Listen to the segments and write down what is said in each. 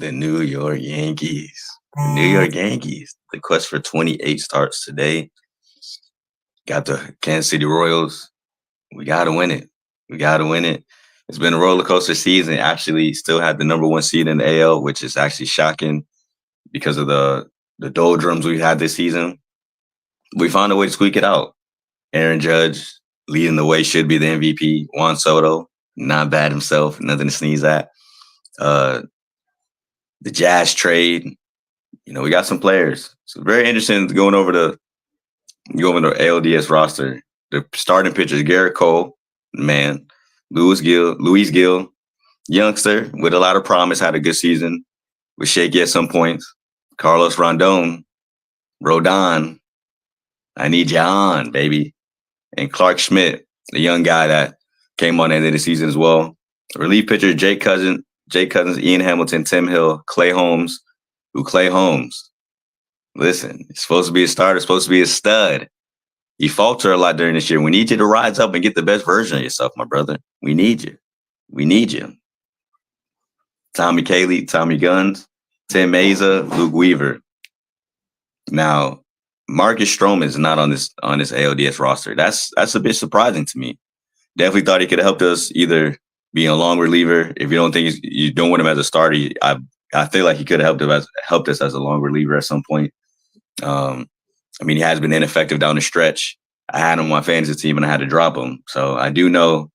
The New York Yankees. The New York Yankees. The quest for 28 starts today. Got the Kansas City Royals. We got to win it. We got to win it. It's been a roller coaster season. Actually, still had the number one seed in the AL, which is actually shocking because of the doldrums we had this season. We found a way to squeak it out. Aaron Judge leading the way should be the MVP. Juan Soto, not bad himself, nothing to sneeze at. Uh, the Jazz trade, we got some players. So very interesting going over the ALDS roster. The starting pitchers: Garrett Cole, man, Luis Gill, youngster with a lot of promise, had a good season, was shaky at some points. Carlos Rodon, I need you on, baby. And Clark Schmidt, the young guy that came on the end of the season as well. Relief pitcher Jake Cousins, Ian Hamilton, Tim Hill, Clay Holmes. Listen, it's supposed to be a starter, supposed to be a stud. You falter a lot during this year. We need you to rise up and get the best version of yourself, my brother. We need you. We need you. Tommy Cayley, Tommy Guns, Tim Meza, Luke Weaver. Now, Marcus Stroman is not on this ALDS roster. That's a bit surprising to me. Definitely thought he could have helped us either being a long reliever. If you don't think you don't want him as a starter, I feel like he could have helped us as a long reliever at some point. He has been ineffective down the stretch. I had him on my fantasy team and I had to drop him. So I do know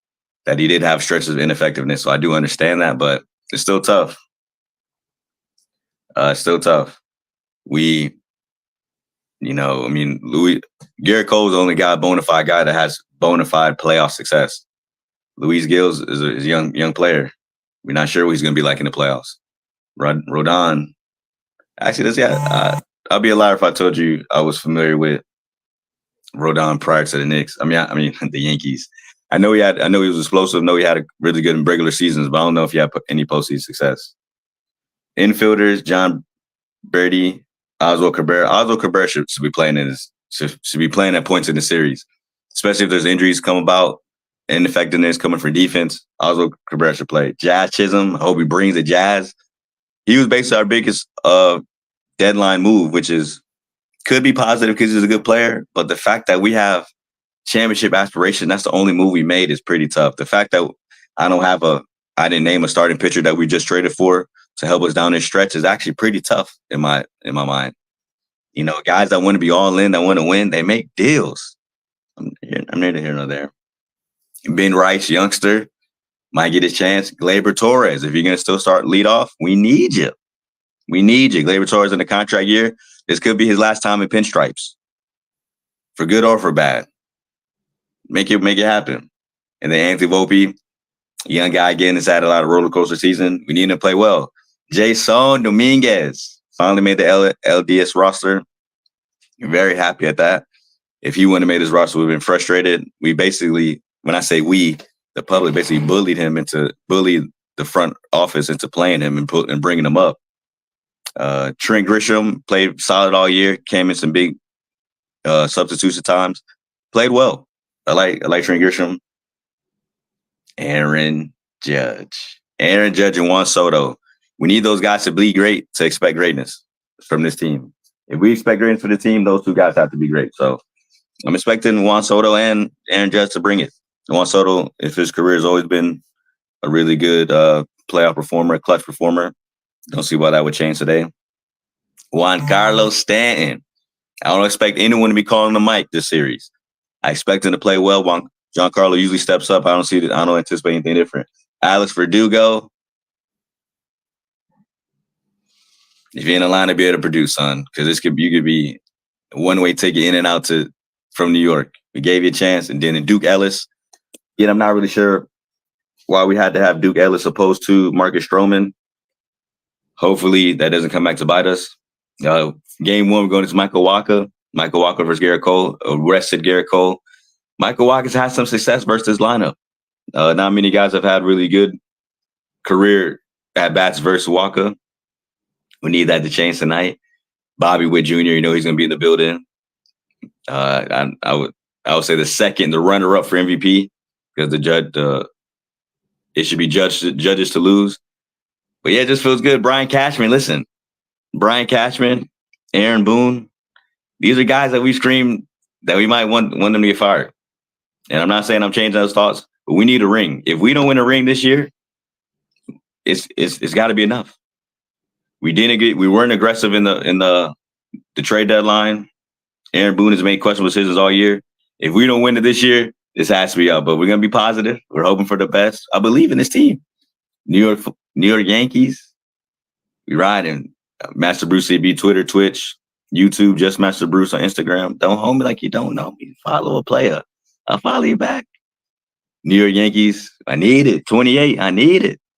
that he did have stretches of ineffectiveness. So I do understand that, but it's still tough. Garrett Cole's the only bona fide guy that has bona fide playoff success. Luis Gills is a young player. We're not sure what he's going to be like in the playoffs. Rodon. Actually, I'll be a liar if I told you I was familiar with Rodon prior to the Knicks. The Yankees. I know he was explosive. I know he had a really good in regular seasons, but I don't know if he had any postseason success. Infielders: John Birdie, Oswald Cabrera. Oswald Cabrera should be playing at points in the series, especially if there's injuries come about, ineffectiveness coming for defense. Oswald Cabrera should play. Jazz Chisholm. I hope he brings the Jazz. He was basically our biggest deadline move, which could be positive because he's a good player. But the fact that we have championship aspiration, that's the only move we made, is pretty tough. The fact that I didn't name a starting pitcher that we just traded for to help us down this stretch is actually pretty tough in my mind. Guys that want to be all in, that want to win, they make deals. I'm neither here nor there. Ben Rice, youngster, might get his chance. Gleyber Torres, if you're going to still start lead off, we need you. We need you. Gleyber Torres in the contract year. This could be his last time in pinstripes, for good or for bad. Make it happen. And then Anthony Volpe, young guy again, has had a lot of roller coaster season. We need him to play well. Jason Dominguez finally made the LDS roster. Very happy at that. If he wouldn't have made his roster, we've been frustrated. We basically, when I say we, the public basically bullied the front office into playing him and bringing him up. Trent Grisham played solid all year. Came in some big substitutes at times. Played well. I like Trent Grisham. Aaron Judge and Juan Soto. We need those guys to be great to expect greatness from this team. If we expect greatness for the team, those two guys have to be great. So I'm expecting Juan Soto and Aaron Judge to bring it. Juan Soto, if his career has always been a really good playoff performer, clutch performer, don't see why that would change today. Juan Carlos Stanton. I don't expect anyone to be calling the mic this series. I expect him to play well. Giancarlo usually steps up. I don't anticipate anything different. Alex Verdugo. If you're in the line to be able to produce, son, because you could be a one-way ticket in and out from New York. We gave you a chance. And then Duke Ellis. I'm not really sure why we had to have Duke Ellis opposed to Marcus Stroman. Hopefully that doesn't come back to bite us. Game one, we're going to Michael Walker. Michael Walker versus Garrett Cole. Arrested Garrett Cole. Michael Walker's had some success versus this lineup. Not many guys have had really good career at-bats versus Walker. We need that to change tonight. Bobby Witt Jr., he's going to be in the building. I would say the runner-up for MVP, because it should be judges to lose. But yeah, it just feels good. Brian Cashman, listen, Brian Cashman, Aaron Boone, these are guys that we screamed that we might want them to get fired. And I'm not saying I'm changing those thoughts, but we need a ring. If we don't win a ring this year, it's got to be enough. We weren't aggressive in the trade deadline. Aaron Boone has made questionable decisions all year. If we don't win it this year, this has to be up. But we're gonna be positive. We're hoping for the best. I believe in this team. New York Yankees. We riding. Master Bruce CB, Twitter, Twitch, YouTube, just Master Bruce on Instagram. Don't hold me like you don't know me. Follow a player. I'll follow you back. New York Yankees. I need it. 28. I need it.